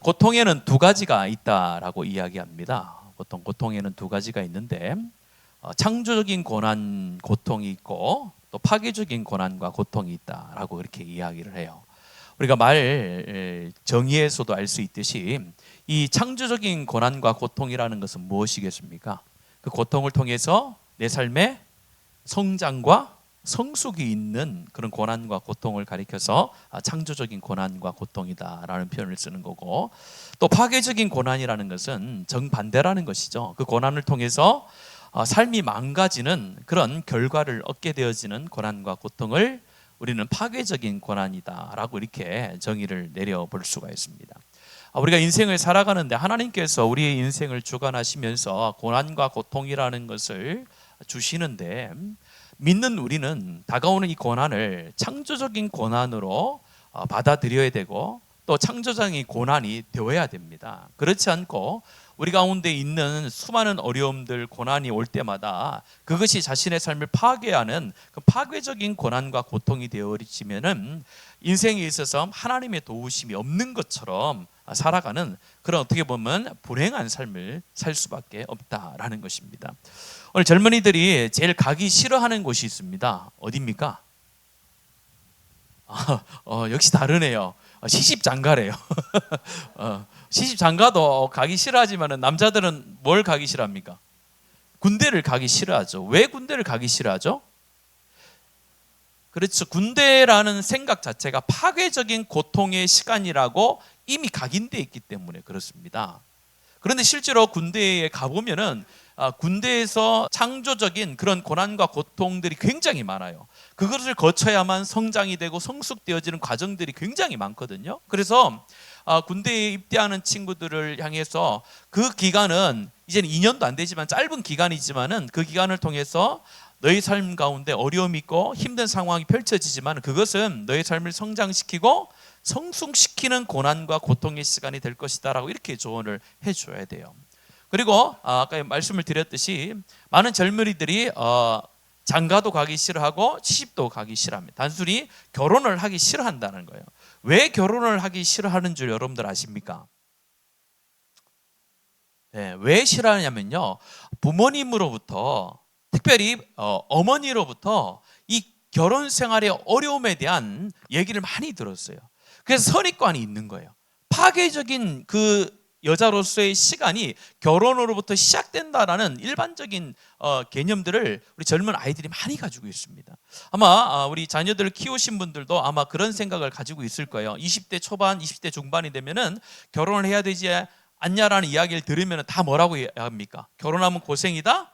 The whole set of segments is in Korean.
고통에는 두 가지가 있다라고 이야기합니다. 보통 고통에는 두 가지가 있는데 창조적인 고난, 고통이 있고 또 파괴적인 고난과 고통이 있다라고 그렇게 이야기를 해요. 우리가 말 정의에서도 알 수 있듯이 이 창조적인 고난과 고통이라는 것은 무엇이겠습니까? 그 고통을 통해서 내 삶의 성장과 성숙이 있는 그런 고난과 고통을 가리켜서 창조적인 고난과 고통이다라는 표현을 쓰는 거고, 또 파괴적인 고난이라는 것은 정반대라는 것이죠. 그 고난을 통해서 삶이 망가지는 그런 결과를 얻게 되어지는 고난과 고통을 우리는 파괴적인 고난이다라고 이렇게 정의를 내려볼 수가 있습니다. 우리가 인생을 살아가는데 하나님께서 우리의 인생을 주관하시면서 고난과 고통이라는 것을 주시는데, 믿는 우리는 다가오는 이 고난을 창조적인 고난으로 받아들여야 되고 또 창조적인 고난이 되어야 됩니다. 그렇지 않고 우리 가운데 있는 수많은 어려움들, 고난이 올 때마다 그것이 자신의 삶을 파괴하는 그 파괴적인 고난과 고통이 되어지면은 인생에 있어서 하나님의 도우심이 없는 것처럼 살아가는 그런, 어떻게 보면 불행한 삶을 살 수밖에 없다라는 것입니다. 오늘 젊은이들이 제일 가기 싫어하는 곳이 있습니다. 어디입니까? 역시 다르네요. 시집장가래요. 시집장가도 가기 싫어하지만 남자들은 뭘 가기 싫어합니까? 군대를 가기 싫어하죠. 왜 군대를 가기 싫어하죠? 그렇죠. 군대라는 생각 자체가 파괴적인 고통의 시간이라고 이미 각인되어 있기 때문에 그렇습니다. 그런데 실제로 군대에 가보면은 군대에서 창조적인 그런 고난과 고통들이 굉장히 많아요. 그것을 거쳐야만 성장이 되고 성숙되어지는 과정들이 굉장히 많거든요. 그래서 군대에 입대하는 친구들을 향해서 그 기간은 이제는 2년도 안 되지만 짧은 기간이지만은 그 기간을 통해서 너희 삶 가운데 어려움이 있고 힘든 상황이 펼쳐지지만 그것은 너희 삶을 성장시키고 성숙시키는 고난과 고통의 시간이 될 것이다 라고 이렇게 조언을 해줘야 돼요. 그리고 아까 말씀을 드렸듯이 많은 젊은이들이 장가도 가기 싫어하고 시집도 가기 싫어합니다. 단순히 결혼을 하기 싫어한다는 거예요. 왜 결혼을 하기 싫어하는 줄 여러분들 아십니까? 네, 왜 싫어하냐면요, 부모님으로부터, 특별히 어머니로부터 이 결혼 생활의 어려움에 대한 얘기를 많이 들었어요. 그래서 선입관이 있는 거예요. 파괴적인 그 여자로서의 시간이 결혼으로부터 시작된다라는 일반적인 개념들을 우리 젊은 아이들이 많이 가지고 있습니다. 아마 우리 자녀들을 키우신 분들도 아마 그런 생각을 가지고 있을 거예요. 20대 초반, 20대 중반이 되면은 결혼을 해야 되지 않냐라는 이야기를 들으면 다 뭐라고 합니까? 결혼하면 고생이다?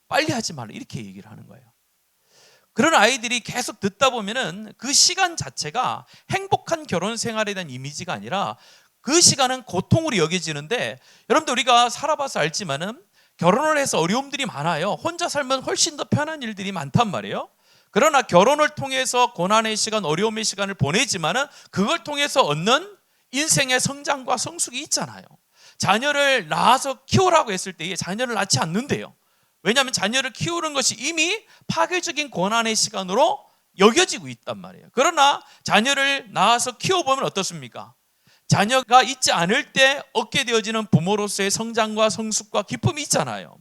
빨리 하지 말라, 이렇게 얘기를 하는 거예요. 그런 아이들이 계속 듣다 보면은 그 시간 자체가 행복한 결혼 생활에 대한 이미지가 아니라 그 시간은 고통으로 여겨지는데, 여러분들 우리가 살아봐서 알지만은 결혼을 해서 어려움들이 많아요. 혼자 살면 훨씬 더 편한 일들이 많단 말이에요. 그러나 결혼을 통해서 고난의 시간, 어려움의 시간을 보내지만은 그걸 통해서 얻는 인생의 성장과 성숙이 있잖아요. 자녀를 낳아서 키우라고 했을 때 자녀를 낳지 않는데요. 왜냐하면 자녀를 키우는 것이 이미 파괴적인 고난의 시간으로 여겨지고 있단 말이에요. 그러나 자녀를 낳아서 키워보면 어떻습니까? 자녀가 있지 않을 때 얻게 되어지는 부모로서의 성장과 성숙과 기쁨이 있잖아요.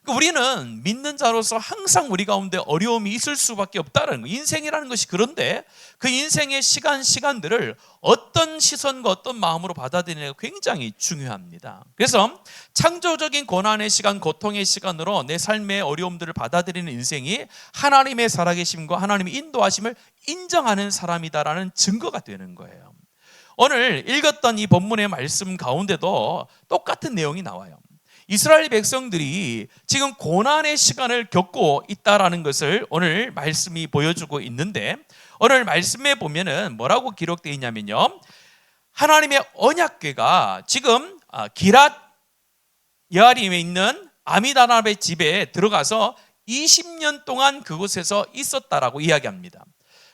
우리는 믿는 자로서 항상 우리 가운데 어려움이 있을 수밖에 없다는 거예요. 인생이라는 것이 그런데 그 인생의 시간들을 어떤 시선과 어떤 마음으로 받아들이는 게 굉장히 중요합니다. 그래서 창조적인 고난의 시간, 고통의 시간으로 내 삶의 어려움들을 받아들이는 인생이 하나님의 살아계심과 하나님의 인도하심을 인정하는 사람이다라는 증거가 되는 거예요. 오늘 읽었던 이 본문의 말씀 가운데도 똑같은 내용이 나와요. 이스라엘 백성들이 지금 고난의 시간을 겪고 있다라는 것을 오늘 말씀이 보여주고 있는데, 오늘 말씀에 보면은 뭐라고 기록되어 있냐면요, 하나님의 언약궤가 지금 기랏 여아림에 있는 아미다답의 집에 들어가서 20년 동안 그곳에서 있었다라고 이야기합니다.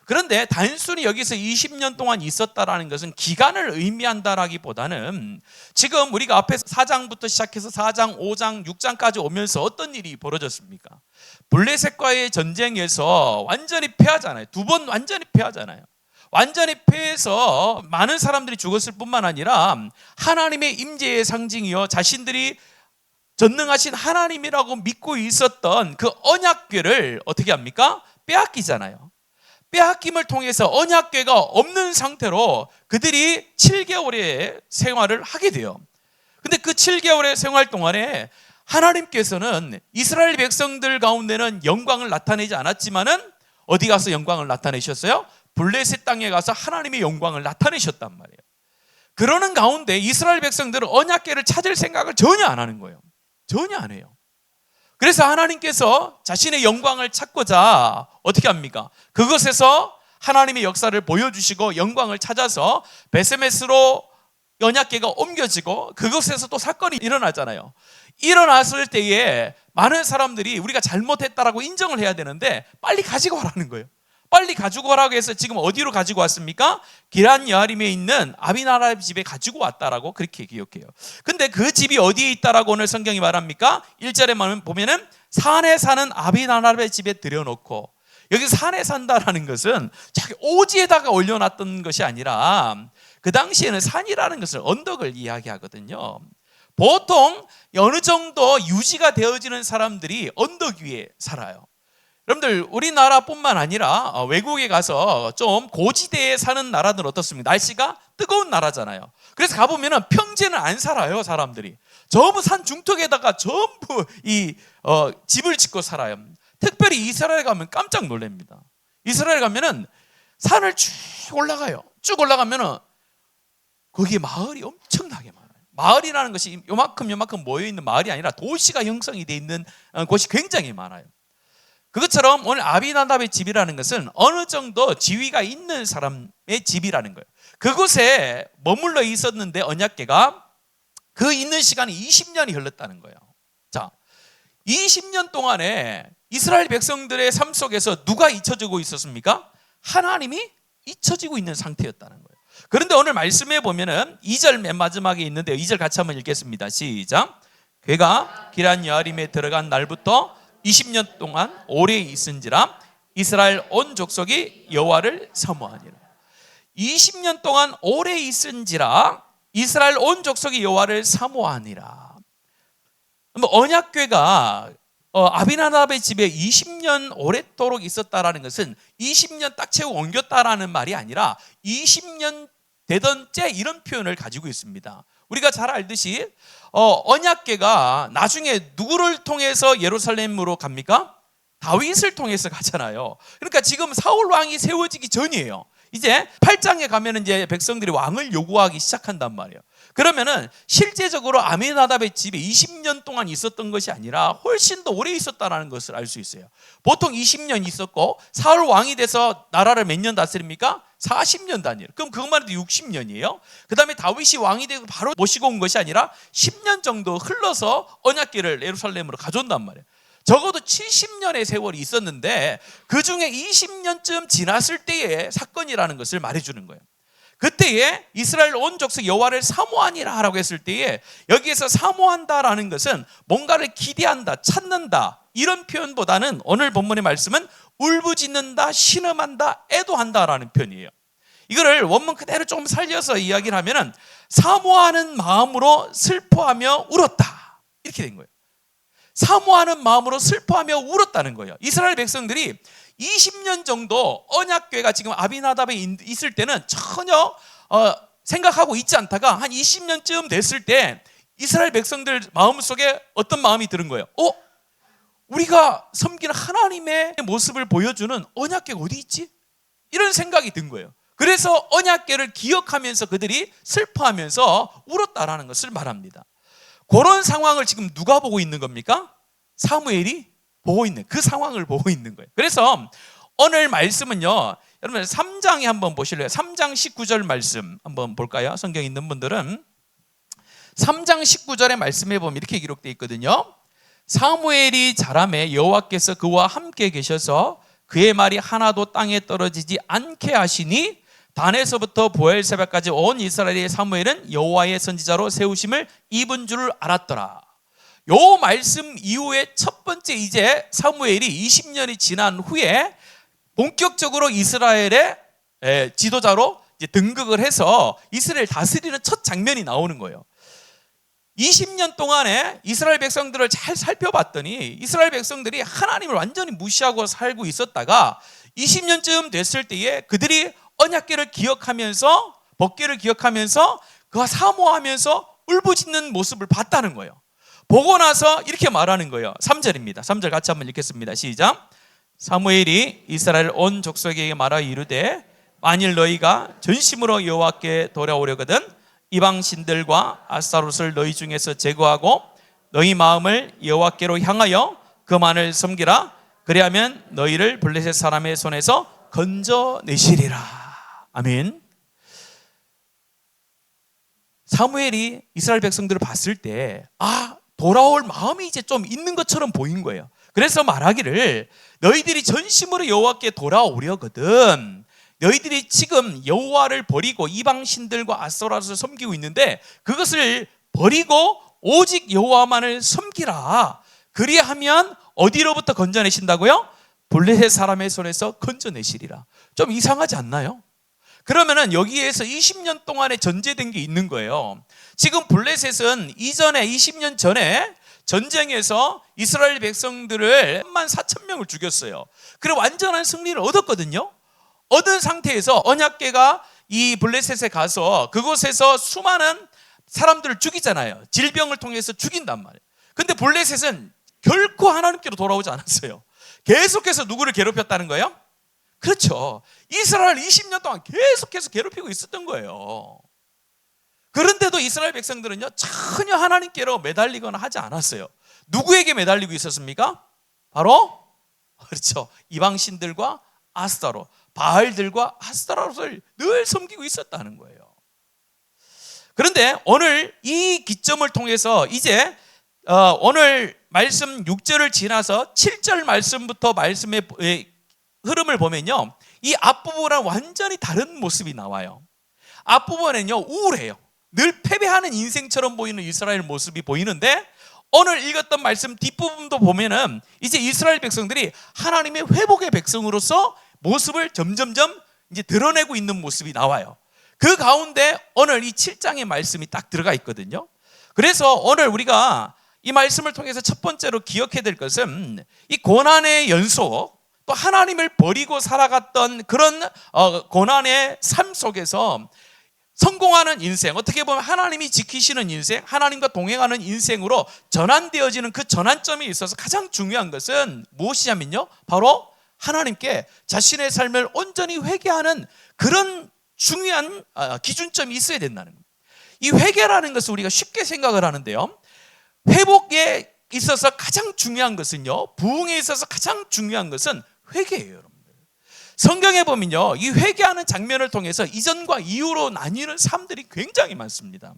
그런데 단순히 여기서 20년 동안 있었다라는 것은 기간을 의미한다라기보다는 지금 우리가 앞에서 4장부터 시작해서 4장, 5장, 6장까지 오면서 어떤 일이 벌어졌습니까? 블레셋과의 전쟁에서 완전히 패하잖아요. 두 번 완전히 패하잖아요. 완전히 패해서 많은 사람들이 죽었을 뿐만 아니라 하나님의 임재의 상징이요, 자신들이 전능하신 하나님이라고 믿고 있었던 그 언약궤를 어떻게 합니까? 빼앗기잖아요. 빼앗김을 통해서 언약궤가 없는 상태로 그들이 7개월의 생활을 하게 돼요. 근데 그 7개월의 생활 동안에 하나님께서는 이스라엘 백성들 가운데는 영광을 나타내지 않았지만은 어디 가서 영광을 나타내셨어요? 블레셋 땅에 가서 하나님의 영광을 나타내셨단 말이에요. 그러는 가운데 이스라엘 백성들은 언약궤를 찾을 생각을 전혀 안 하는 거예요. 전혀 안 해요. 그래서 하나님께서 자신의 영광을 찾고자 어떻게 합니까? 그것에서 하나님의 역사를 보여주시고 영광을 찾아서 베세메스로 언약궤가 옮겨지고 그것에서 또 사건이 일어나잖아요. 일어났을 때에 많은 사람들이 우리가 잘못했다라고 인정을 해야 되는데 빨리 가지고 가라는 거예요. 빨리 가지고 가라고 해서 지금 어디로 가지고 왔습니까? 기란 여아림에 있는 아비나답의 집에 가지고 왔다라고 그렇게 기억해요. 근데 그 집이 어디에 있다라고 오늘 성경이 말합니까? 1절에 보면은 산에 사는 아비나답의 집에 들여놓고, 여기 산에 산다라는 것은 자기 오지에다가 올려놨던 것이 아니라 그 당시에는 산이라는 것을 언덕을 이야기하거든요. 보통 어느 정도 유지가 되어지는 사람들이 언덕 위에 살아요. 여러분들 우리나라뿐만 아니라 외국에 가서 좀 고지대에 사는 나라들은 어떻습니까? 날씨가 뜨거운 나라잖아요. 그래서 가보면 평지는 안 살아요. 사람들이 전부 산 중턱에다가 전부 집을 짓고 살아요. 특별히 이스라엘 가면 깜짝 놀랍니다. 이스라엘 가면은 산을 쭉 올라가요. 쭉 올라가면은 거기에 마을이 엄청나게 많아요. 마을이라는 것이 요만큼 모여있는 마을이 아니라 도시가 형성이 되어 있는 곳이 굉장히 많아요. 그것처럼 오늘 아비나답의 집이라는 것은 어느 정도 지위가 있는 사람의 집이라는 거예요. 그곳에 머물러 있었는데 언약궤가 그 있는 시간이 20년이 흘렀다는 거예요. 자, 20년 동안에 이스라엘 백성들의 삶 속에서 누가 잊혀지고 있었습니까? 하나님이 잊혀지고 있는 상태였다는 거예요. 그런데 오늘 말씀해 보면은 2절 맨 마지막에 있는데요. 2절 같이 한번 읽겠습니다. 시작. 궤가 기란 여아림에 들어간 날부터 20년 동안 오래 있은지라 이스라엘 온 족속이 여호와를 사모하니라. 20년 동안 오래 있은지라 이스라엘 온 족속이 여호와를 사모하니라. 언약궤가 아비나답의 집에 20년 오랫도록 있었다라는 것은 20년 딱 채우고 옮겼다라는 말이 아니라 20년 되던 째 이런 표현을 가지고 있습니다. 우리가 잘 알듯이 언약궤가 나중에 누구를 통해서 예루살렘으로 갑니까? 다윗을 통해서 가잖아요. 그러니까 지금 사울 왕이 세워지기 전이에요. 이제 8장에 가면 이제 백성들이 왕을 요구하기 시작한단 말이에요. 그러면은 실제적으로 아비나답의 집에 20년 동안 있었던 것이 아니라 훨씬 더 오래 있었다는 것을 알 수 있어요. 보통 20년 있었고 사울 왕이 돼서 나라를 몇 년 다스립니까? 40년 단위로. 그럼 그것만 해도 60년이에요. 그 다음에 다윗이 왕이 되고 바로 모시고 온 것이 아니라 10년 정도 흘러서 언약궤를 예루살렘으로 가져온단 말이에요. 적어도 70년의 세월이 있었는데 그 중에 20년쯤 지났을 때의 사건이라는 것을 말해주는 거예요. 그때에 이스라엘 온 족속 여호와를 사모하니라 라고 했을 때에 여기에서 사모한다라는 것은 뭔가를 기대한다, 찾는다 이런 표현보다는 오늘 본문의 말씀은 울부짖는다, 신음한다, 애도한다라는 표현이에요. 이거를 원문 그대로 좀 살려서 이야기를 하면은 사모하는 마음으로 슬퍼하며 울었다 이렇게 된 거예요. 사모하는 마음으로 슬퍼하며 울었다는 거예요. 이스라엘 백성들이 20년 정도 언약궤가 지금 아비나답에 있을 때는 전혀 생각하고 있지 않다가 한 20년쯤 됐을 때 이스라엘 백성들 마음속에 어떤 마음이 드는 거예요? 우리가 섬기는 하나님의 모습을 보여주는 언약궤가 어디 있지? 이런 생각이 든 거예요. 그래서 언약궤를 기억하면서 그들이 슬퍼하면서 울었다라는 것을 말합니다. 그런 상황을 지금 누가 보고 있는 겁니까? 사무엘이 보고 있는 그 상황을 보고 있는 거예요. 그래서 오늘 말씀은요, 여러분 3장에 한번 보실래요? 3장 19절 말씀 한번 볼까요? 성경 있는 분들은 3장 19절의 말씀에 보면 이렇게 기록되어 있거든요. 사무엘이 자라매 여호와께서 그와 함께 계셔서 그의 말이 하나도 땅에 떨어지지 않게 하시니 단에서부터 보엘세바까지 온 이스라엘의 사무엘은 여호와의 선지자로 세우심을 입은 줄 알았더라. 요 말씀 이후에 첫 번째 이제 사무엘이 20년이 지난 후에 본격적으로 이스라엘의 지도자로 이제 등극을 해서 이스라엘 다스리는 첫 장면이 나오는 거예요. 20년 동안에 이스라엘 백성들을 잘 살펴봤더니 이스라엘 백성들이 하나님을 완전히 무시하고 살고 있었다가 20년쯤 됐을 때에 그들이 언약궤를 기억하면서 법궤를 기억하면서 그와 사모하면서 울부짖는 모습을 봤다는 거예요. 보고 나서 이렇게 말하는 거예요. 3절입니다. 3절 같이 한번 읽겠습니다. 시작. 사무엘이 이스라엘 온 족속에게 말하여 이르되 만일 너희가 전심으로 여호와께 돌아오려거든 이방 신들과 아스타롯을 너희 중에서 제거하고 너희 마음을 여호와께로 향하여 그만을 섬기라. 그리하면 너희를 블레셋 사람의 손에서 건져내시리라. 아멘. 사무엘이 이스라엘 백성들을 봤을 때 돌아올 마음이 이제 좀 있는 것처럼 보인 거예요. 그래서 말하기를 너희들이 전심으로 여호와께 돌아오려거든 너희들이 지금 여호와를 버리고 이방 신들과 아스타롯을 섬기고 있는데 그것을 버리고 오직 여호와만을 섬기라. 그리하면 어디로부터 건져내신다고요? 블레셋 사람의 손에서 건져내시리라. 좀 이상하지 않나요? 그러면은 여기에서 20년 동안에 전제된 게 있는 거예요. 지금 블레셋은 이전에 20년 전에 전쟁에서 이스라엘 백성들을 14,000명을 죽였어요. 그리고 완전한 승리를 얻었거든요. 얻은 상태에서 언약궤가 이 블레셋에 가서 그곳에서 수많은 사람들을 죽이잖아요. 질병을 통해서 죽인단 말이에요. 근데 블레셋은 결코 하나님께로 돌아오지 않았어요. 계속해서 누구를 괴롭혔다는 거예요? 그렇죠. 이스라엘 20년 동안 계속해서 괴롭히고 있었던 거예요. 그런데도 이스라엘 백성들은요 전혀 하나님께로 매달리거나 하지 않았어요. 누구에게 매달리고 있었습니까? 바로 그렇죠. 이방신들과 아스타롯, 바알들과 아스타롯을 늘 섬기고 있었다는 거예요. 그런데 오늘 이 기점을 통해서 이제 오늘 말씀 6절을 지나서 7절 말씀부터 말씀의 흐름을 보면요 이 앞부분은 완전히 다른 모습이 나와요. 앞부분은요 우울해요. 늘 패배하는 인생처럼 보이는 이스라엘 모습이 보이는데 오늘 읽었던 말씀 뒷부분도 보면은 이제 이스라엘 백성들이 하나님의 회복의 백성으로서 모습을 점점점 이제 드러내고 있는 모습이 나와요. 그 가운데 오늘 이 7장의 말씀이 딱 들어가 있거든요. 그래서 오늘 우리가 이 말씀을 통해서 첫 번째로 기억해야 될 것은 이 고난의 연속 또 하나님을 버리고 살아갔던 그런 고난의 삶 속에서 성공하는 인생, 어떻게 보면 하나님이 지키시는 인생, 하나님과 동행하는 인생으로 전환되어지는 그 전환점이 있어서 가장 중요한 것은 무엇이냐면요 바로 하나님께 자신의 삶을 온전히 회개하는 그런 중요한 기준점이 있어야 된다는 겁니다. 이 회개라는 것을 우리가 쉽게 생각을 하는데요 회복에 있어서 가장 중요한 것은요 부흥에 있어서 가장 중요한 것은 회개예요. 여러분들 성경에 보면요 이 회개하는 장면을 통해서 이전과 이후로 나뉘는 사람들이 굉장히 많습니다.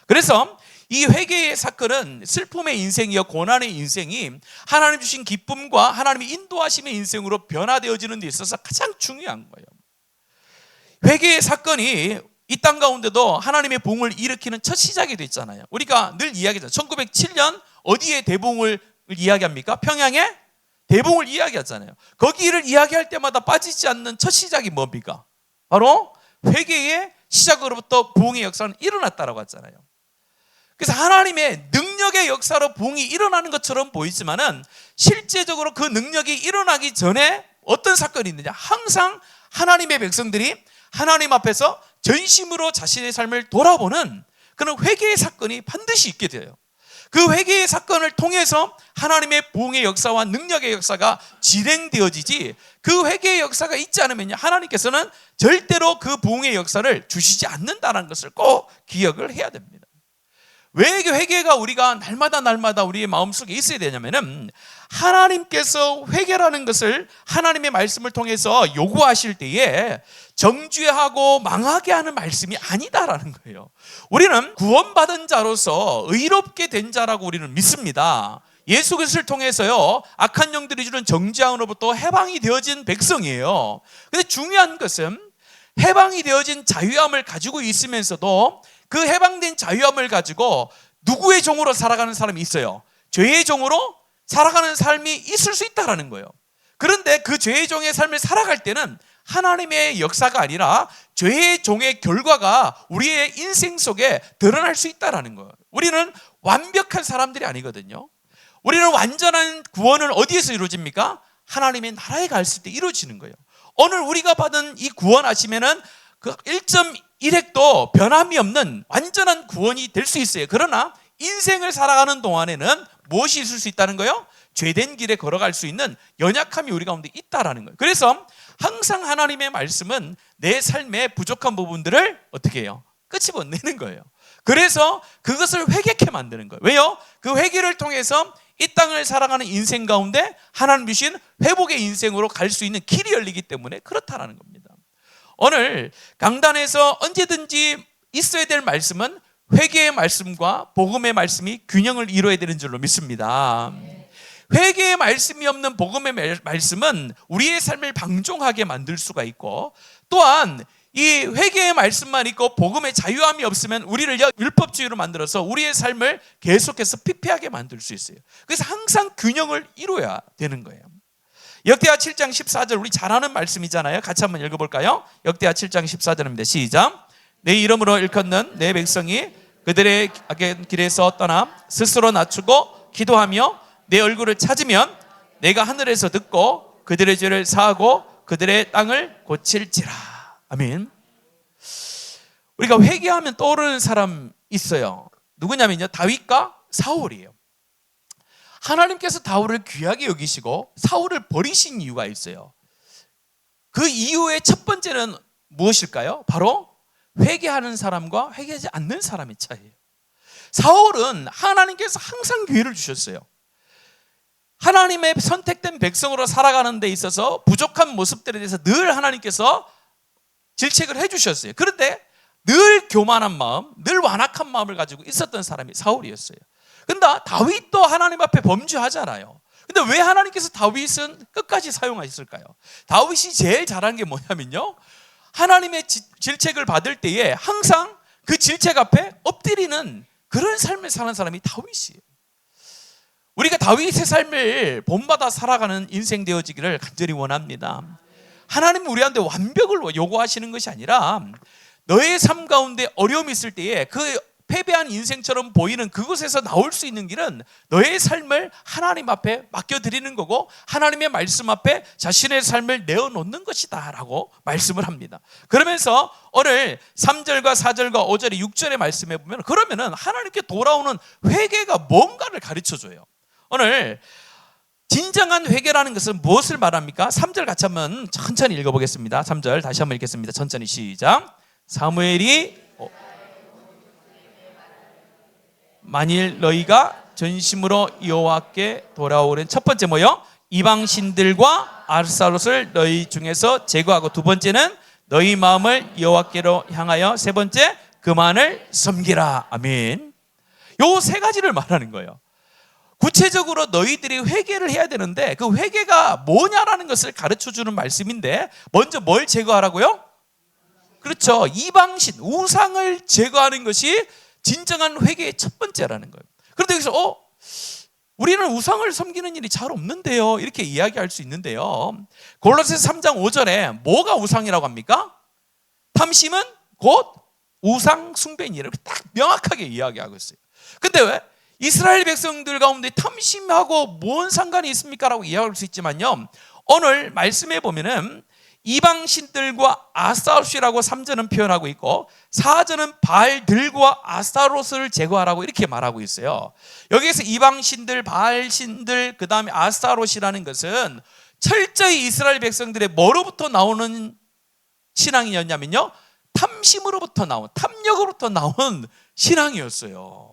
그래서 이 회개의 사건은 슬픔의 인생이요 고난의 인생이 하나님 주신 기쁨과 하나님의 인도하심의 인생으로 변화되어지는 데 있어서 가장 중요한 거예요. 회개의 사건이 이 땅 가운데도 하나님의 부흥을 일으키는 첫 시작이 됐잖아요. 우리가 늘 이야기하잖아요. 1907년 어디에 대부흥을 이야기합니까? 평양에 대부흥을 이야기하잖아요. 거기를 이야기할 때마다 빠지지 않는 첫 시작이 뭡니까? 바로 회개의 시작으로부터 부흥의 역사는 일어났다라고 했잖아요. 그래서 하나님의 능력의 역사로 부흥이 일어나는 것처럼 보이지만은 실제적으로 그 능력이 일어나기 전에 어떤 사건이 있느냐? 항상 하나님의 백성들이 하나님 앞에서 전심으로 자신의 삶을 돌아보는 그런 회개의 사건이 반드시 있게 돼요. 그 회개의 사건을 통해서 하나님의 부흥의 역사와 능력의 역사가 진행되어지지 그 회개의 역사가 있지 않으면 하나님께서는 절대로 그 부흥의 역사를 주시지 않는다는 것을 꼭 기억을 해야 됩니다. 왜 회개가 우리가 날마다 우리의 마음속에 있어야 되냐면은 하나님께서 회개라는 것을 하나님의 말씀을 통해서 요구하실 때에 정죄하고 망하게 하는 말씀이 아니다라는 거예요. 우리는 구원받은 자로서 의롭게 된 자라고 우리는 믿습니다. 예수 그리스도를 통해서요 악한 영들이 주는 정죄함으로부터 해방이 되어진 백성이에요. 근데 중요한 것은 해방이 되어진 자유함을 가지고 있으면서도 그 해방된 자유함을 가지고 누구의 종으로 살아가는 사람이 있어요? 죄의 종으로 살아가는 삶이 있을 수 있다는 거예요. 그런데 그 죄의 종의 삶을 살아갈 때는 하나님의 역사가 아니라 죄의 종의 결과가 우리의 인생 속에 드러날 수 있다는 거예요. 우리는 완벽한 사람들이 아니거든요. 우리는 완전한 구원을 어디에서 이루어집니까? 하나님의 나라에 갔을 때 이루어지는 거예요. 오늘 우리가 받은 이 구원하시면은 그 1.1획도 변함이 없는 완전한 구원이 될 수 있어요. 그러나 인생을 살아가는 동안에는 무엇이 있을 수 있다는 거예요? 죄된 길에 걸어갈 수 있는 연약함이 우리 가운데 있다라는 거예요. 그래서 항상 하나님의 말씀은 내 삶의 부족한 부분들을 어떻게 해요? 끄집어내는 거예요. 그래서 그것을 회개케 만드는 거예요. 왜요? 그 회개를 통해서 이 땅을 살아가는 인생 가운데 하나님 주신 회복의 인생으로 갈 수 있는 길이 열리기 때문에 그렇다라는 겁니다. 오늘 강단에서 언제든지 있어야 될 말씀은 회개의 말씀과 복음의 말씀이 균형을 이루어야 되는 줄로 믿습니다. 회개의 말씀이 없는 복음의 말씀은 우리의 삶을 방종하게 만들 수가 있고, 또한 이 회개의 말씀만 있고 복음의 자유함이 없으면 우리를 율법주의로 만들어서 우리의 삶을 계속해서 피폐하게 만들 수 있어요. 그래서 항상 균형을 이루어야 되는 거예요. 역대하 7장 14절, 우리 잘 아는 말씀이잖아요. 같이 한번 읽어볼까요? 역대하 7장 14절입니다. 시작. 내 이름으로 일컫는 내 백성이 그들의 악의 길에서 떠나 스스로 낮추고 기도하며 내 얼굴을 찾으면 내가 하늘에서 듣고 그들의 죄를 사하고 그들의 땅을 고칠지라. 아멘. 우리가 회개하면 떠오르는 사람 있어요. 누구냐면요, 다윗과 사울이에요. 하나님께서 다윗을 귀하게 여기시고 사울을 버리신 이유가 있어요. 그 이유의 첫 번째는 무엇일까요? 바로 회개하는 사람과 회개하지 않는 사람의 차이예요. 사울은 하나님께서 항상 기회를 주셨어요. 하나님의 선택된 백성으로 살아가는 데 있어서 부족한 모습들에 대해서 늘 하나님께서 질책을 해주셨어요. 그런데 늘 교만한 마음, 늘 완악한 마음을 가지고 있었던 사람이 사울이었어요. 근데 다윗도 하나님 앞에 범죄하잖아요. 근데 왜 하나님께서 다윗은 끝까지 사용하셨을까요? 다윗이 제일 잘한 게 뭐냐면요, 하나님의 질책을 받을 때에 항상 그 질책 앞에 엎드리는 그런 삶을 사는 사람이 다윗이에요. 우리가 다윗의 삶을 본받아 살아가는 인생 되어지기를 간절히 원합니다. 하나님은 우리한테 완벽을 요구하시는 것이 아니라 너의 삶 가운데 어려움이 있을 때에 그 패배한 인생처럼 보이는 그곳에서 나올 수 있는 길은 너의 삶을 하나님 앞에 맡겨드리는 거고 하나님의 말씀 앞에 자신의 삶을 내어놓는 것이다 라고 말씀을 합니다. 그러면서 오늘 3절과 4절과 5절의 6절의 말씀에 보면 그러면은 하나님께 돌아오는 회개가 뭔가를 가르쳐줘요. 오늘 진정한 회개라는 것은 무엇을 말합니까? 3절 같이 한번 천천히 읽어보겠습니다. 3절 다시 한번 읽겠습니다. 천천히 시작. 사무엘이 만일 너희가 전심으로 여호와께 돌아오는 첫 번째 뭐요? 이방 신들과 아스타롯을 너희 중에서 제거하고, 두 번째는 너희 마음을 여호와께로 향하여, 세 번째 그만을 섬기라. 아멘. 요 세 가지를 말하는 거예요. 구체적으로 너희들이 회개를 해야 되는데 그 회개가 뭐냐라는 것을 가르쳐주는 말씀인데, 먼저 뭘 제거하라고요? 그렇죠. 이방신, 우상을 제거하는 것이 진정한 회개의 첫 번째라는 거예요. 그런데 여기서 우리는 우상을 섬기는 일이 잘 없는데요, 이렇게 이야기할 수 있는데요, 골로새서 3장 5절에 뭐가 우상이라고 합니까? 탐심은 곧 우상 숭배인 일을 딱 명확하게 이야기하고 있어요. 근데 왜? 이스라엘 백성들 가운데 탐심하고 뭔 상관이 있습니까? 라고 이야기할 수 있지만요, 오늘 말씀에 보면은 이방신들과 아스타롯이라고 3절은 표현하고 있고 4절은 바알들과 아스타롯을 제거하라고 이렇게 말하고 있어요. 여기에서 이방신들, 바알신들, 그 다음에 아스타롯이라는 것은 철저히 이스라엘 백성들의 뭐로부터 나오는 신앙이었냐면요, 탐심으로부터 나온, 탐욕으로부터 나온 신앙이었어요.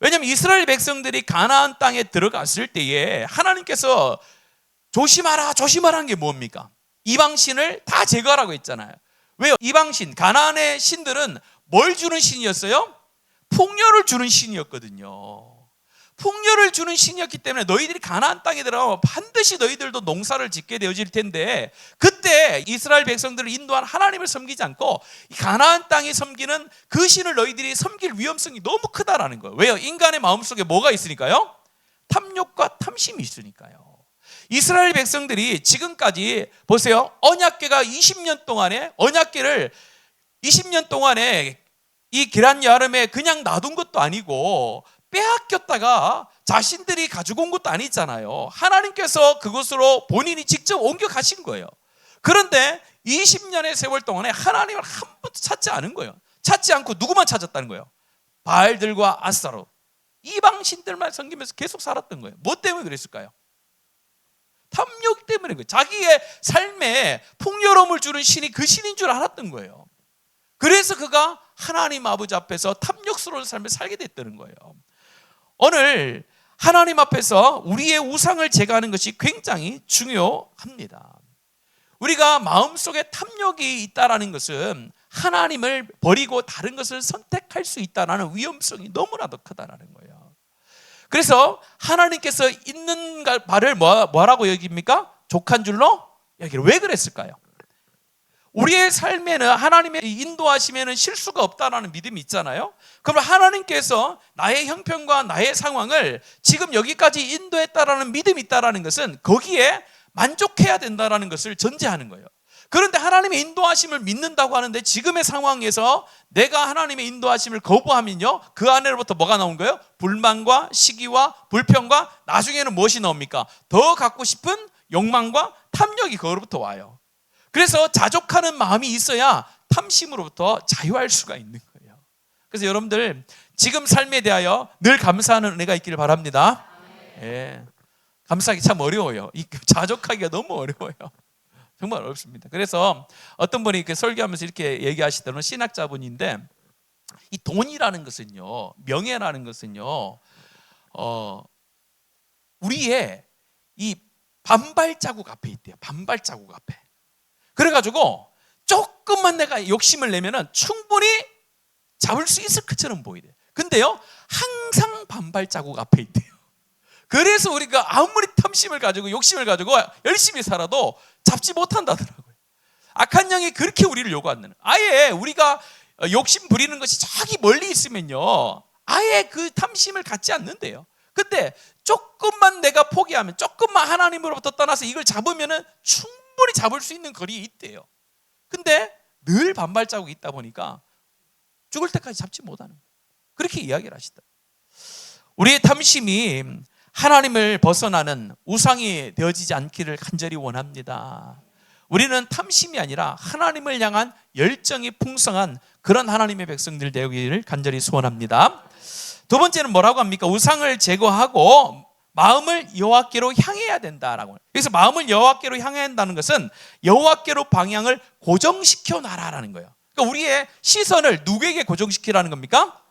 왜냐하면 이스라엘 백성들이 가나안 땅에 들어갔을 때에 하나님께서 조심하라 조심하라는 게 뭡니까? 이방신을 다 제거하라고 했잖아요. 왜요? 이방신, 가나안의 신들은 뭘 주는 신이었어요? 풍요를 주는 신이었거든요. 풍요를 주는 신이었기 때문에 너희들이 가나안 땅에 들어가면 반드시 너희들도 농사를 짓게 되어질 텐데, 그때 이스라엘 백성들을 인도한 하나님을 섬기지 않고 가나안 땅에 섬기는 그 신을 너희들이 섬길 위험성이 너무 크다라는 거예요. 왜요? 인간의 마음속에 뭐가 있으니까요? 탐욕과 탐심이 있으니까요. 이스라엘 백성들이 지금까지 보세요. 언약궤가 20년 동안에 언약궤를 20년 동안에 이 기란 여름에 그냥 놔둔 것도 아니고 빼앗겼다가 자신들이 가지고 온 것도 아니잖아요. 하나님께서 그곳으로 본인이 직접 옮겨 가신 거예요. 그런데 20년의 세월 동안에 하나님을 한 번도 찾지 않은 거예요. 찾지 않고 누구만 찾았다는 거예요? 바알들과 아스타롯, 이방 신들만 섬기면서 계속 살았던 거예요. 뭐 때문에 그랬을까요? 탐욕 때문에 거예요. 자기의 삶에 풍요로움을 주는 신이 그 신인 줄 알았던 거예요. 그래서 그가 하나님 아버지 앞에서 탐욕스러운 삶을 살게 됐다는 거예요. 오늘 하나님 앞에서 우리의 우상을 제거하는 것이 굉장히 중요합니다. 우리가 마음속에 탐욕이 있다는 것은 하나님을 버리고 다른 것을 선택할 수 있다는 위험성이 너무나도 크다는 거예요. 그래서 하나님께서 있는 바를 뭐라고 여깁니까? 족한 줄로 여기를. 왜 그랬을까요? 우리의 삶에는 하나님의 인도하심에는 실수가 없다는 믿음이 있잖아요. 그럼 하나님께서 나의 형편과 나의 상황을 지금 여기까지 인도했다라는 믿음이 있다는 것은 거기에 만족해야 된다는 것을 전제하는 거예요. 그런데 하나님의 인도하심을 믿는다고 하는데 지금의 상황에서 내가 하나님의 인도하심을 거부하면요, 그 안으로부터 뭐가 나온 거예요? 불만과 시기와 불평과 나중에는 무엇이 나옵니까? 더 갖고 싶은 욕망과 탐욕이 그로부터 와요. 그래서 자족하는 마음이 있어야 탐심으로부터 자유할 수가 있는 거예요. 그래서 여러분들 지금 삶에 대하여 늘 감사하는 은혜가 있기를 바랍니다. 예, 감사하기 참 어려워요. 자족하기가 너무 어려워요. 정말 어렵습니다. 그래서 어떤 분이 설교하면서 이렇게 얘기하시더라고요. 신학자분인데 이 돈이라는 것은요, 명예라는 것은요, 우리의 이 반발자국 앞에 있대요. 반발자국 앞에. 그래가지고 조금만 내가 욕심을 내면은 충분히 잡을 수 있을 것처럼 보이대요. 근데요, 항상 반발자국 앞에 있대요. 그래서 우리가 아무리 탐심을 가지고 욕심을 가지고 열심히 살아도 잡지 못한다더라고요. 악한 영이 그렇게 우리를 요구하는, 아예 우리가 욕심 부리는 것이 저기 멀리 있으면요, 아예 그 탐심을 갖지 않는데요. 근데 조금만 내가 포기하면, 조금만 하나님으로부터 떠나서 이걸 잡으면은 충분히 잡을 수 있는 거리에 있대요. 근데 늘 반발자국이 있다 보니까 죽을 때까지 잡지 못하는 거예요. 그렇게 이야기를 하시다. 우리의 탐심이 하나님을 벗어나는 우상이 되어지지 않기를 간절히 원합니다. 우리는 탐심이 아니라 하나님을 향한 열정이 풍성한 그런 하나님의 백성들 되기를 간절히 소원합니다. 두 번째는 뭐라고 합니까? 우상을 제거하고 마음을 여호와께로 향해야 된다라고. 그래서 마음을 여호와께로 향해야 한다는 것은 여호와께로 방향을 고정시켜 놔라라는 거예요. 그러니까 우리의 시선을 누구에게 고정시키라는 겁니까?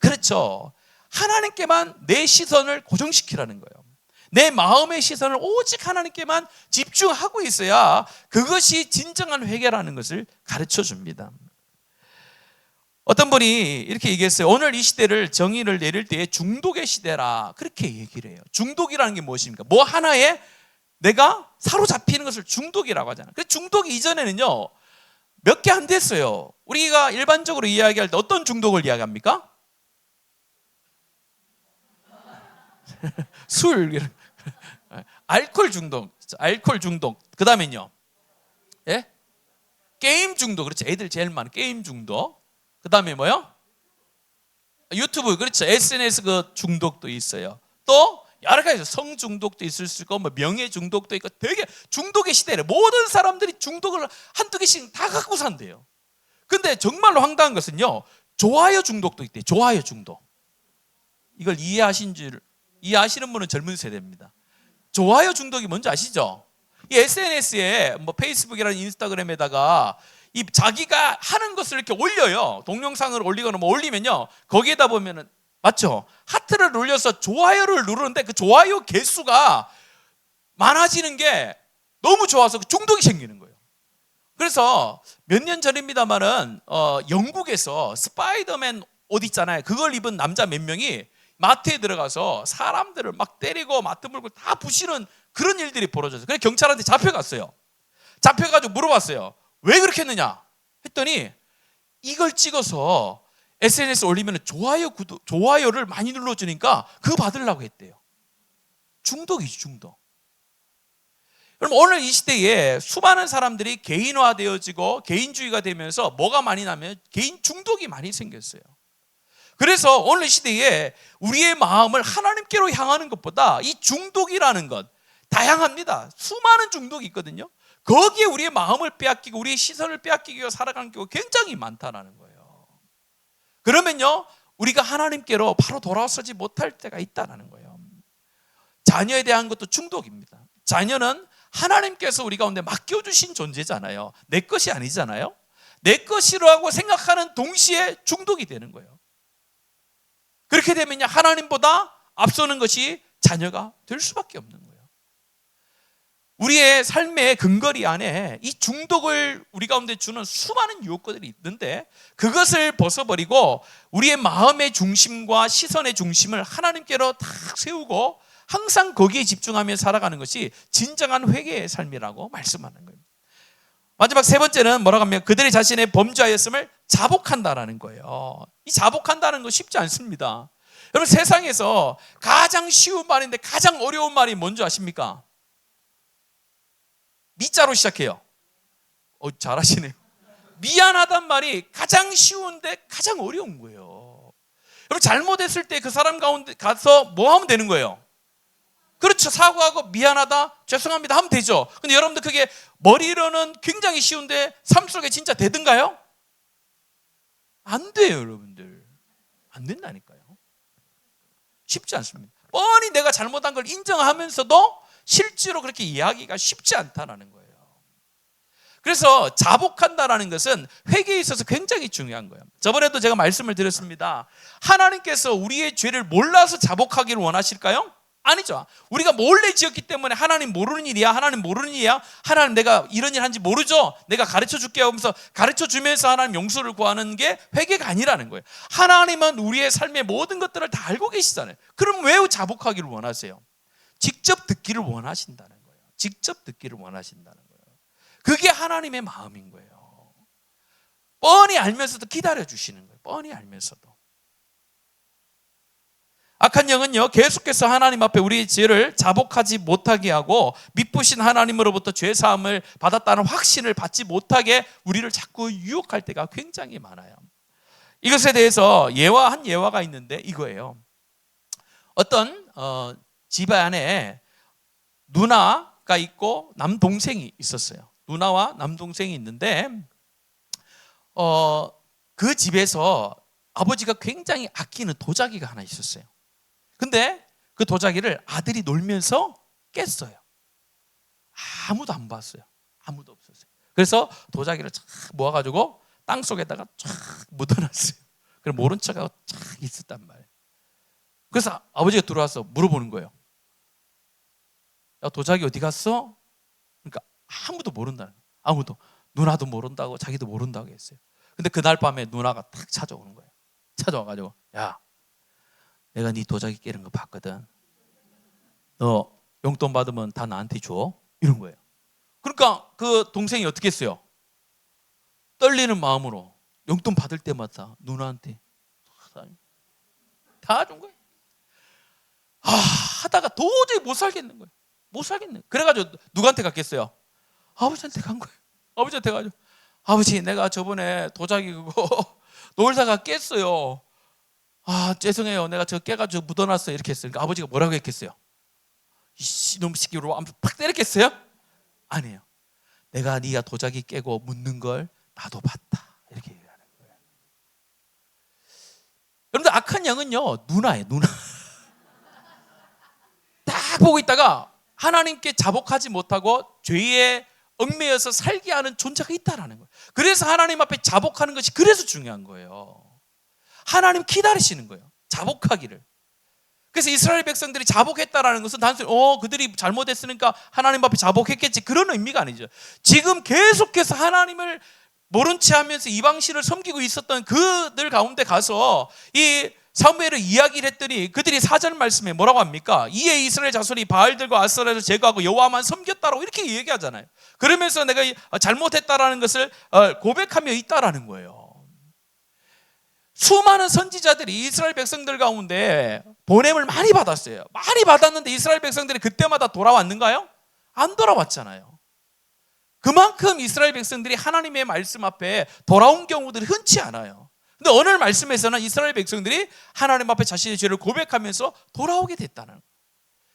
그렇죠. 하나님께만 내 시선을 고정시키라는 거예요. 내 마음의 시선을 오직 하나님께만 집중하고 있어야 그것이 진정한 회개라는 것을 가르쳐 줍니다. 어떤 분이 이렇게 얘기했어요. 오늘 이 시대를 정의를 내릴 때에 중독의 시대라, 그렇게 얘기를 해요. 중독이라는 게 무엇입니까? 뭐 하나에 내가 사로잡히는 것을 중독이라고 하잖아요. 그래서 중독이 이전에는요, 몇 개 안 됐어요. 우리가 일반적으로 이야기할 때 어떤 중독을 이야기합니까? 술, 알코올 중독, 그 다음에요, 예? 게임 중독, 그렇죠. 애들 제일 많은 게임 중독. 그 다음에 뭐요? 유튜브, 그렇죠. SNS 그 중독도 있어요. 또 여러 가지 성 중독도 있을 수 있고, 뭐 명예 중독도 있고, 되게 중독의 시대래. 모든 사람들이 중독을 한두 개씩 다 갖고 산대요. 근데 정말로 황당한 것은요, 좋아요 중독도 있대요. 좋아요 중독. 이걸 이해하시는 분은 젊은 세대입니다. 좋아요 중독이 뭔지 아시죠? 이 SNS에 뭐 페이스북이나 인스타그램에다가 이 자기가 하는 것을 이렇게 올려요. 동영상을 올리거나 뭐 올리면요, 거기에다 보면은, 맞죠? 하트를 눌려서 좋아요를 누르는데 그 좋아요 개수가 많아지는 게 너무 좋아서 중독이 생기는 거예요. 그래서 몇 년 전입니다만은 영국에서 스파이더맨 옷 있잖아요. 그걸 입은 남자 몇 명이 마트에 들어가서 사람들을 막 때리고 마트 물고 다 부시는 그런 일들이 벌어졌어요. 그래서 경찰한테 잡혀갔어요. 잡혀가지고 물어봤어요. 왜 그렇게 했느냐 했더니, 이걸 찍어서 SNS에 올리면 좋아요를 많이 눌러주니까 그거 받으려고 했대요. 중독이지, 중독. 그럼 오늘 이 시대에 수많은 사람들이 개인화되어지고 개인주의가 되면서 뭐가 많이 나면 개인 중독이 많이 생겼어요. 그래서 오늘 시대에 우리의 마음을 하나님께로 향하는 것보다 이 중독이라는 것 다양합니다. 수많은 중독이 있거든요. 거기에 우리의 마음을 빼앗기고 우리의 시선을 빼앗기고 살아가는 경우가 굉장히 많다는 거예요. 그러면요, 우리가 하나님께로 바로 돌아서지 못할 때가 있다는 거예요. 자녀에 대한 것도 중독입니다. 자녀는 하나님께서 우리 가운데 맡겨주신 존재잖아요. 내 것이 아니잖아요. 내 것이라고 생각하는 동시에 중독이 되는 거예요. 그렇게 되면요, 하나님보다 앞서는 것이 자녀가 될 수밖에 없는 거예요. 우리의 삶의 근거리 안에 이 중독을 우리 가운데 주는 수많은 유혹들이 있는데 그것을 벗어버리고 우리의 마음의 중심과 시선의 중심을 하나님께로 딱 세우고 항상 거기에 집중하며 살아가는 것이 진정한 회개의 삶이라고 말씀하는 거예요. 마지막 세 번째는 뭐라고 하면 그들이 자신의 범죄하였음을 자복한다라는 거예요. 이 자복한다는 거 쉽지 않습니다. 여러분, 세상에서 가장 쉬운 말인데 가장 어려운 말이 뭔지 아십니까? 미자로 시작해요. 잘하시네요. 미안하단 말이 가장 쉬운데 가장 어려운 거예요. 여러분, 잘못했을 때 그 사람 가운데 가서 뭐 하면 되는 거예요? 그렇죠. 사과하고 미안하다, 죄송합니다 하면 되죠. 근데 여러분들 그게 머리로는 굉장히 쉬운데 삶 속에 진짜 되든가요? 안 돼요, 여러분들. 안 된다니까요. 쉽지 않습니다. 뻔히 내가 잘못한 걸 인정하면서도 실제로 그렇게 이야기가 쉽지 않다는 거예요. 그래서 자복한다라는 것은 회개에 있어서 굉장히 중요한 거예요. 저번에도 제가 말씀을 드렸습니다. 하나님께서 우리의 죄를 몰라서 자복하기를 원하실까요? 아니죠. 우리가 몰래 지었기 때문에 하나님 모르는 일이야, 하나님 모르는 일이야, 하나님 내가 이런 일 한지 모르죠, 내가 가르쳐 줄게요 하면서 가르쳐 주면서 하나님 용서를 구하는 게 회개가 아니라는 거예요. 하나님은 우리의 삶의 모든 것들을 다 알고 계시잖아요. 그럼 왜 자복하기를 원하세요? 직접 듣기를 원하신다는 거예요. 직접 듣기를 원하신다는 거예요. 그게 하나님의 마음인 거예요. 뻔히 알면서도 기다려 주시는 거예요. 뻔히 알면서도. 악한 영은요, 계속해서 하나님 앞에 우리의 죄를 자복하지 못하게 하고 미쁘신 하나님으로부터 죄 사함을 받았다는 확신을 받지 못하게 우리를 자꾸 유혹할 때가 굉장히 많아요. 이것에 대해서 한 예화가 있는데 이거예요. 어떤 집안에 누나가 있고 남동생이 있었어요. 누나와 남동생이 있는데 그 집에서 아버지가 굉장히 아끼는 도자기가 하나 있었어요. 근데 그 도자기를 아들이 놀면서 깼어요. 아무도 안 봤어요. 아무도 없었어요. 그래서 도자기를 쫙 모아가지고 땅속에다가 쫙 묻어놨어요. 그럼 모른 척하고 쫙 있었단 말이에요. 그래서 아버지가 들어와서 물어보는 거예요. 야, 도자기 어디 갔어? 그러니까 아무도 모른다는 거예요. 아무도. 누나도 모른다고 자기도 모른다고 했어요. 근데 그날 밤에 누나가 딱 찾아오는 거예요. 찾아와가지고, 야, 내가 네 도자기 깨는 거 봤거든. 너 용돈 받으면 다 나한테 줘. 이런 거예요. 그러니까 그 동생이 어떻게 했어요? 떨리는 마음으로 용돈 받을 때마다 누나한테 다 준 거예요. 하다가 도저히 못 살겠는 거예요. 못 살겠는 거예요. 그래가지고 누구한테 갔겠어요? 아버지한테 간 거예요. 아버지한테 가지고, 아버지, 내가 저번에 도자기 그거 놀다가 깼어요. 죄송해요. 내가 저 깨가지고 묻어놨어요. 이렇게 했어요. 그러니까 아버지가 뭐라고 했겠어요? 이놈 새끼로 팍 때렸겠어요? 아니에요. 내가 네가 도자기 깨고 묻는 걸 나도 봤다. 이렇게 얘기하는 거예요. 여러분들, 악한 영은요, 누나예요. 누나. 딱 보고 있다가 하나님께 자복하지 못하고 죄에 얽매여서 살게 하는 존재가 있다라는 거예요. 그래서 하나님 앞에 자복하는 것이 그래서 중요한 거예요. 하나님 기다리시는 거예요. 자복하기를. 그래서 이스라엘 백성들이 자복했다라는 것은 단순히 그들이 잘못했으니까 하나님 앞에 자복했겠지, 그런 의미가 아니죠. 지금 계속해서 하나님을 모른 채 하면서 이방신을 섬기고 있었던 그들 가운데 가서 이 사무엘을 이야기를 했더니 그들이 4절 말씀에 뭐라고 합니까? 이에 이스라엘 자손이 바알들과 아스라엘을 제거하고 여호와만 섬겼다라고 이렇게 얘기하잖아요. 그러면서 내가 잘못했다라는 것을 고백하며 있다라는 거예요. 수많은 선지자들이 이스라엘 백성들 가운데 보냄을 많이 받았어요. 많이 받았는데 이스라엘 백성들이 그때마다 돌아왔는가요? 안 돌아왔잖아요. 그만큼 이스라엘 백성들이 하나님의 말씀 앞에 돌아온 경우들이 흔치 않아요. 근데 오늘 말씀에서는 이스라엘 백성들이 하나님 앞에 자신의 죄를 고백하면서 돌아오게 됐다는 거예요.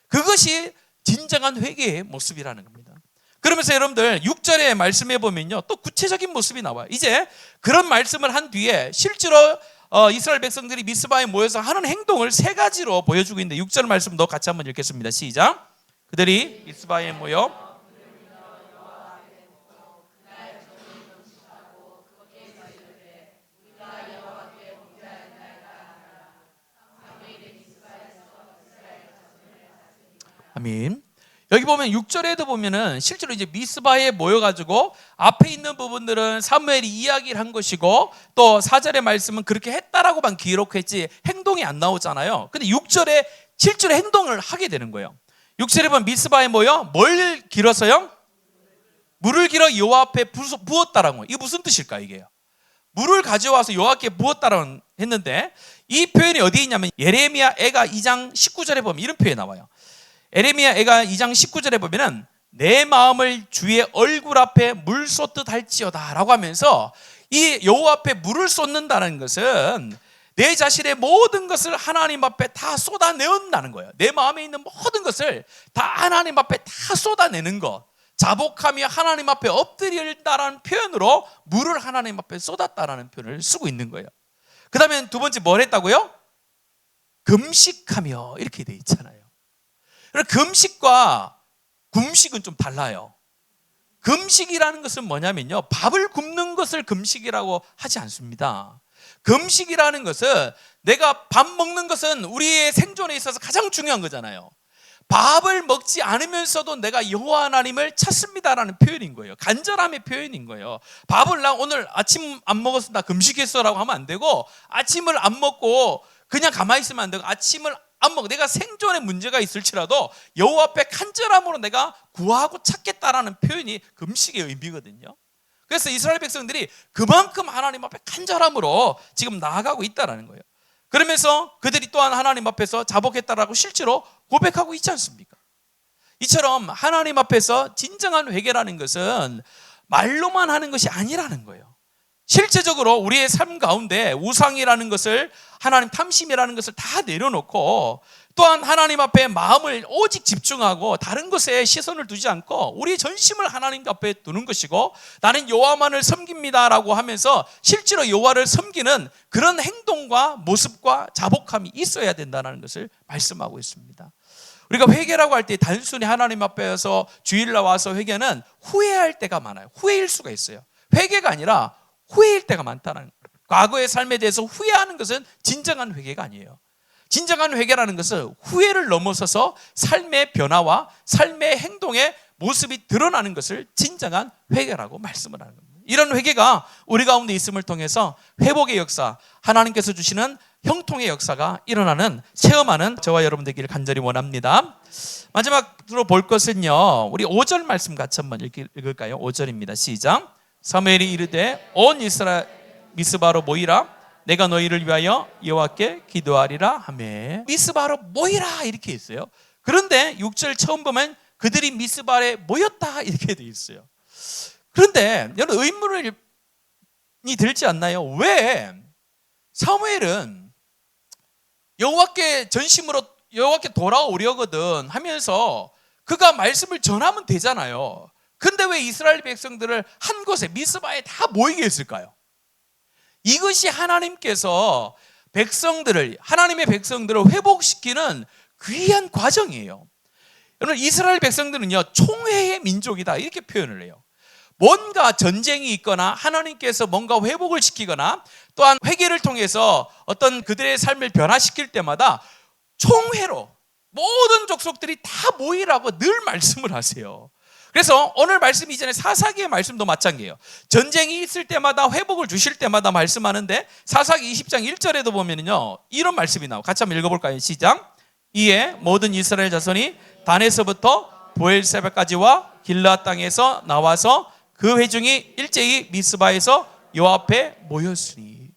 그것이 진정한 회개의 모습이라는 겁니다. 그러면서 여러분들 6절의 말씀해 보면요, 또 구체적인 모습이 나와요. 이제 그런 말씀을 한 뒤에 실제로 이스라엘 백성들이 미스바에 모여서 하는 행동을 세 가지로 보여주고 있는데 6절 말씀도 같이 한번 읽겠습니다. 시작. 그들이 미스바에 모여 아멘. 여기 보면 6절에도 보면은 실제로 이제 미스바에 모여가지고 앞에 있는 부분들은 사무엘이 이야기를 한 것이고 또 4절의 말씀은 그렇게 했다라고만 기록했지 행동이 안 나오잖아요. 근데 6절에 실제로 행동을 하게 되는 거예요. 6절에 보면 미스바에 모여 뭘 길어서요? 물을 길어 여호와 앞에 부었다라는 거예요. 이게 무슨 뜻일까 이게요? 물을 가져와서 여호와께 부었다라고 했는데 이 표현이 어디에 있냐면 예레미야 애가 2장 19절에 보면 이런 표현이 나와요. 예레미야 애가 2장 19절에 보면은 내 마음을 주의 얼굴 앞에 물 쏟듯 할지어다 라고 하면서 이 여호와 앞에 물을 쏟는다는 것은 내 자신의 모든 것을 하나님 앞에 다 쏟아내온다는 거예요. 내 마음에 있는 모든 것을 다 하나님 앞에 다 쏟아내는 것, 자복하며 하나님 앞에 엎드린다라는 표현으로 물을 하나님 앞에 쏟았다라는 표현을 쓰고 있는 거예요. 그 다음에 두 번째 뭘 했다고요? 금식하며 이렇게 돼 있잖아요. 금식과 굶식은 좀 달라요. 금식이라는 것은 뭐냐면요, 밥을 굶는 것을 금식이라고 하지 않습니다. 금식이라는 것은 내가 밥 먹는 것은 우리의 생존에 있어서 가장 중요한 거잖아요. 밥을 먹지 않으면서도 내가 여호와 하나님을 찾습니다라는 표현인 거예요. 간절함의 표현인 거예요. 밥을 나 오늘 아침 안 먹었어 나 금식했어라고 하면 안 되고, 아침을 안 먹고 그냥 가만히 있으면 안 되고, 아침을 안 먹고 내가 생존에 문제가 있을지라도 여호와 앞에 간절함으로 내가 구하고 찾겠다라는 표현이 금식의 의미거든요. 그래서 이스라엘 백성들이 그만큼 하나님 앞에 간절함으로 지금 나아가고 있다는 거예요. 그러면서 그들이 또한 하나님 앞에서 자복했다라고 실제로 고백하고 있지 않습니까? 이처럼 하나님 앞에서 진정한 회개라는 것은 말로만 하는 것이 아니라는 거예요. 실제적으로 우리의 삶 가운데 우상이라는 것을, 하나님 탐심이라는 것을 다 내려놓고 또한 하나님 앞에 마음을 오직 집중하고 다른 것에 시선을 두지 않고 우리의 전심을 하나님 앞에 두는 것이고, 나는 여호와만을 섬깁니다라고 하면서 실제로 여호와를 섬기는 그런 행동과 모습과 자복함이 있어야 된다는 것을 말씀하고 있습니다. 우리가 회개라고 할 때 단순히 하나님 앞에서 주일 나와서 회개는 후회할 때가 많아요. 후회일 수가 있어요. 회개가 아니라 후회일 때가 많다는 거예요. 과거의 삶에 대해서 후회하는 것은 진정한 회개가 아니에요. 진정한 회개라는 것은 후회를 넘어서서 삶의 변화와 삶의 행동의 모습이 드러나는 것을 진정한 회개라고 말씀을 하는 겁니다. 이런 회개가 우리 가운데 있음을 통해서 회복의 역사, 하나님께서 주시는 형통의 역사가 일어나는, 체험하는 저와 여러분 되기를 간절히 원합니다. 마지막으로 볼 것은요, 우리 5절 말씀 같이 한번 읽을까요? 5절입니다. 시작. 사무엘이 이르되 온 이스라엘 미스바로 모이라, 내가 너희를 위하여 여호와께 기도하리라 하매. 미스바로 모이라 이렇게 있어요. 그런데 6절 처음 보면 그들이 미스바에 모였다 이렇게 돼 있어요. 그런데 여러분 의문이 들지 않나요? 왜 사무엘은 여호와께 전심으로 여호와께 돌아오려거든 하면서 그가 말씀을 전하면 되잖아요. 근데 왜 이스라엘 백성들을 한 곳에 미스바에 다 모이게 했을까요? 이것이 하나님께서 하나님의 백성들을 회복시키는 귀한 과정이에요. 여러분, 이스라엘 백성들은요, 총회의 민족이다 이렇게 표현을 해요. 뭔가 전쟁이 있거나 하나님께서 뭔가 회복을 시키거나 또한 회개를 통해서 어떤 그들의 삶을 변화시킬 때마다 총회로 모든 족속들이 다 모이라고 늘 말씀을 하세요. 그래서 오늘 말씀 이전에 사사기의 말씀도 마찬가지예요. 전쟁이 있을 때마다 회복을 주실 때마다 말씀하는데 사사기 20장 1절에도 보면요, 이런 말씀이 나와요. 같이 한번 읽어볼까요? 시작. 이에 모든 이스라엘 자손이 단에서부터 보엘세바까지와 길르앗 땅에서 나와서 그 회중이 일제히 미스바에서 여호와 앞에 모였으니.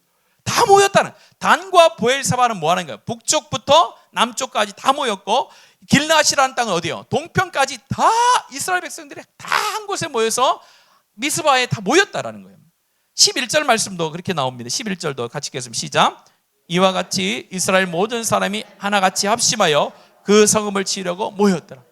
다 모였다는, 단과 보엘사바는 뭐 하는 거예요? 북쪽부터 남쪽까지 다 모였고, 길앗이라는 땅은 어디요? 동편까지 다 이스라엘 백성들이 다 한 곳에 모여서 미스바에 다 모였다라는 거예요. 11절 말씀도 그렇게 나옵니다. 11절도 같이 읽겠습니다. 시작. 이와 같이 이스라엘 모든 사람이 하나같이 합심하여 그 성읍을 치려고 모였더라.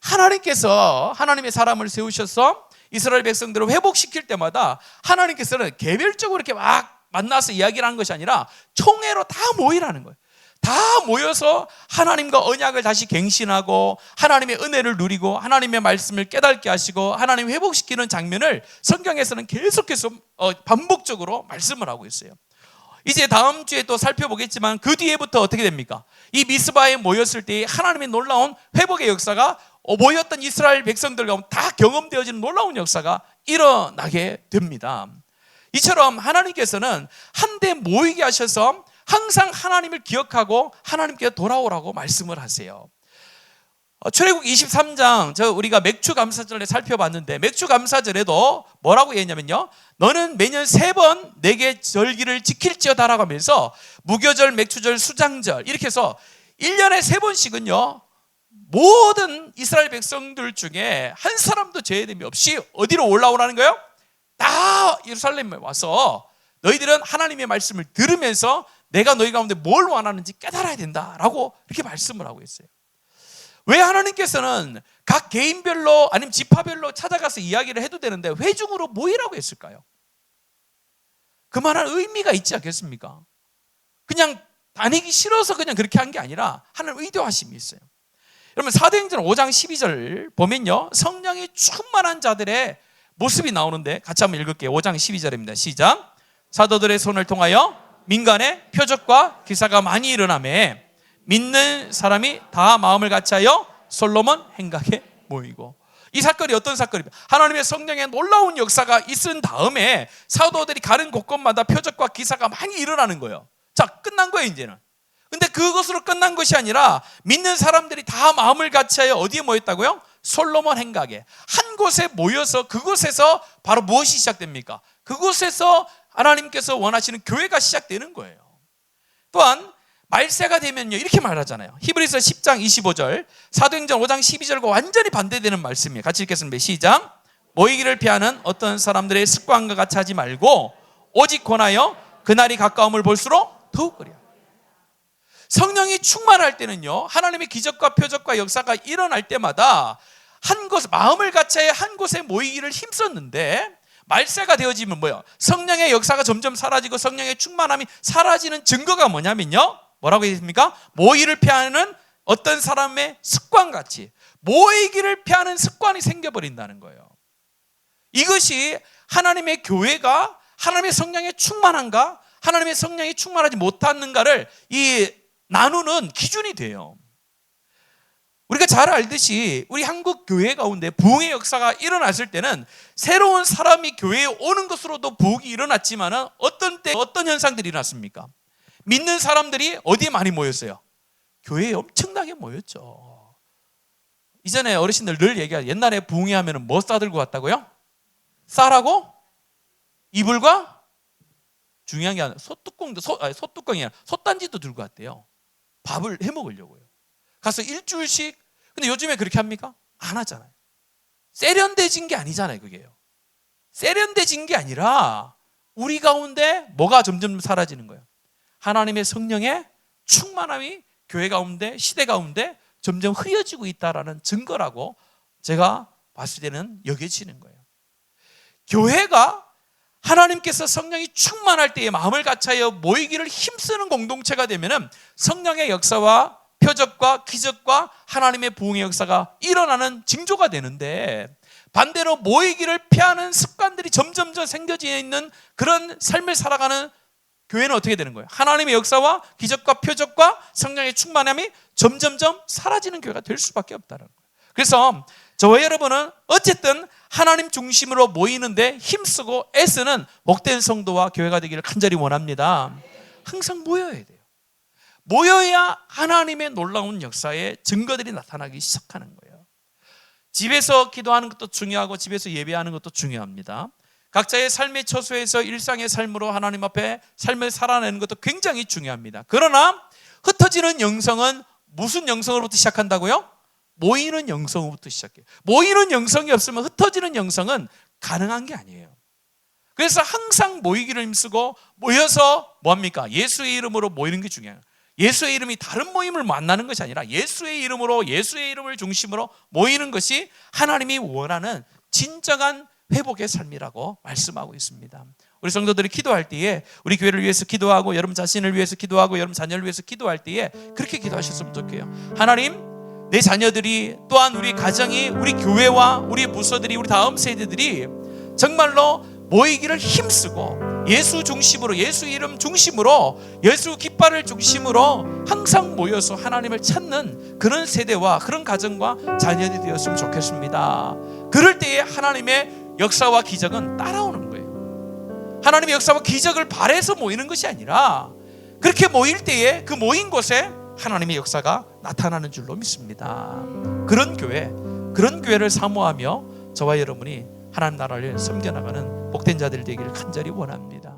하나님께서 하나님의 사람을 세우셔서 이스라엘 백성들을 회복시킬 때마다 하나님께서는 개별적으로 이렇게 막 만나서 이야기를 하는 것이 아니라 총회로 다 모이라는 거예요. 다 모여서 하나님과 언약을 다시 갱신하고 하나님의 은혜를 누리고 하나님의 말씀을 깨닫게 하시고 하나님 회복시키는 장면을 성경에서는 계속해서 반복적으로 말씀을 하고 있어요. 이제 다음 주에 또 살펴보겠지만 그 뒤에부터 어떻게 됩니까? 이 미스바에 모였을 때 하나님의 놀라운 회복의 역사가 모였던 이스라엘 백성들 가운데 다 경험되어지는 놀라운 역사가 일어나게 됩니다. 이처럼 하나님께서는 한데 모이게 하셔서 항상 하나님을 기억하고 하나님께 돌아오라고 말씀을 하세요. 출애굽 23장 우리가 맥주감사절에 살펴봤는데 맥주감사절에도 뭐라고 했냐면요, 너는 매년 3번 내게 절기를 지킬지어다라고 하면서 무교절, 맥주절, 수장절 이렇게 해서 1년에 3번씩은요 모든 이스라엘 백성들 중에 한 사람도 제외됨이 없이 어디로 올라오라는 거예요? 다 예루살렘에 와서 너희들은 하나님의 말씀을 들으면서 내가 너희 가운데 뭘 원하는지 깨달아야 된다라고 이렇게 말씀을 하고 있어요. 왜 하나님께서는 각 개인별로 아니면 지파별로 찾아가서 이야기를 해도 되는데 회중으로 모이라고 했을까요? 그만한 의미가 있지 않겠습니까? 그냥 다니기 싫어서 그냥 그렇게 한 게 아니라 하나님 의도하심이 있어요. 여러분 사도행전 5장 12절 보면요, 성령이 충만한 자들의 모습이 나오는데 같이 한번 읽을게요. 5장 12절입니다. 시작. 사도들의 손을 통하여 민간에 표적과 기사가 많이 일어나매 믿는 사람이 다 마음을 같이하여 솔로몬 행각에 모이고. 이 사건이 어떤 사건입니까? 하나님의 성령의 놀라운 역사가 있은 다음에 사도들이 가는 곳곳마다 표적과 기사가 많이 일어나는 거예요. 자, 끝난 거예요 이제는. 근데 그것으로 끝난 것이 아니라 믿는 사람들이 다 마음을 같이하여 어디에 모였다고요? 솔로몬 행각에 한 곳에 모여서 그곳에서 바로 무엇이 시작됩니까? 그곳에서 하나님께서 원하시는 교회가 시작되는 거예요. 또한 말세가 되면요 이렇게 말하잖아요. 히브리서 10장 25절, 사도행전 5장 12절과 완전히 반대되는 말씀이에요. 같이 읽겠습니다. 시작. 모이기를 피하는 어떤 사람들의 습관과 같이 하지 말고 오직 권하여 그날이 가까움을 볼수록 더욱 그래요. 성령이 충만할 때는요 하나님의 기적과 표적과 역사가 일어날 때마다 한 곳, 마음을 같이하여 한 곳에 모이기를 힘썼는데 말세가 되어지면 뭐예요? 성령의 역사가 점점 사라지고 성령의 충만함이 사라지는 증거가 뭐냐면요, 뭐라고 했습니까? 모이기를 피하는 어떤 사람의 습관같이 모이기를 피하는 습관이 생겨버린다는 거예요. 이것이 하나님의 교회가 하나님의 성령에 충만한가 하나님의 성령이 충만하지 못하는가를 나누는 기준이 돼요. 우리가 잘 알듯이 우리 한국 교회 가운데 부흥의 역사가 일어났을 때는 새로운 사람이 교회에 오는 것으로도 부흥이 일어났지만 어떤 때 어떤 현상들이 일어났습니까? 믿는 사람들이 어디에 많이 모였어요? 교회에 엄청나게 모였죠. 이전에 어르신들 늘 얘기하죠. 옛날에 부흥회 하면 뭐 싸들고 갔다고요? 쌀하고 이불과 중요한 게 아니라 소뚜껑이 아니라 솥단지도 들고 갔대요. 밥을 해 먹으려고요. 가서 일주일씩. 근데 요즘에 그렇게 합니까? 안 하잖아요. 세련돼진 게 아니잖아요. 그게요. 세련돼진 게 아니라 우리 가운데 뭐가 점점 사라지는 거예요? 하나님의 성령의 충만함이 교회 가운데 시대 가운데 점점 흐려지고 있다라는 증거라고 제가 봤을 때는 여겨지는 거예요. 교회가 하나님께서 성령이 충만할 때에 마음을 같이하여 모이기를 힘쓰는 공동체가 되면은 성령의 역사와 표적과 기적과 하나님의 부흥의 역사가 일어나는 징조가 되는데, 반대로 모이기를 피하는 습관들이 점점점 생겨져 있는 그런 삶을 살아가는 교회는 어떻게 되는 거예요? 하나님의 역사와 기적과 표적과 성령의 충만함이 점점점 사라지는 교회가 될 수밖에 없다는 거예요. 그래서 저와 여러분은 어쨌든 하나님 중심으로 모이는데 힘쓰고 애쓰는 복된 성도와 교회가 되기를 간절히 원합니다. 항상 모여야 돼요. 모여야 하나님의 놀라운 역사의 증거들이 나타나기 시작하는 거예요. 집에서 기도하는 것도 중요하고 집에서 예배하는 것도 중요합니다. 각자의 삶의 처소에서 일상의 삶으로 하나님 앞에 삶을 살아내는 것도 굉장히 중요합니다. 그러나 흩어지는 영성은 무슨 영성으로부터 시작한다고요? 모이는 영성으로부터 시작해요. 모이는 영성이 없으면 흩어지는 영성은 가능한 게 아니에요. 그래서 항상 모이기를 힘쓰고 모여서 뭐합니까? 예수의 이름으로 모이는 게 중요해요. 예수의 이름이 다른 모임을 만나는 것이 아니라 예수의 이름으로, 예수의 이름을 중심으로 모이는 것이 하나님이 원하는 진정한 회복의 삶이라고 말씀하고 있습니다. 우리 성도들이 기도할 때에 우리 교회를 위해서 기도하고 여러분 자신을 위해서 기도하고 여러분 자녀를 위해서 기도할 때에 그렇게 기도하셨으면 좋겠어요. 하나님, 내 자녀들이 또한 우리 가정이, 우리 교회와 우리 부서들이, 우리 다음 세대들이 정말로 모이기를 힘쓰고 예수 중심으로, 예수 이름 중심으로, 예수 깃발을 중심으로 항상 모여서 하나님을 찾는 그런 세대와 그런 가정과 자녀들이 되었으면 좋겠습니다. 그럴 때에 하나님의 역사와 기적은 따라오는 거예요. 하나님의 역사와 기적을 바라서 모이는 것이 아니라 그렇게 모일 때에 그 모인 곳에 하나님의 역사가 나타나는 줄로 믿습니다. 그런 교회, 그런 교회를 사모하며 저와 여러분이 하나님 나라를 섬겨나가는 복된 자들 되기를 간절히 원합니다.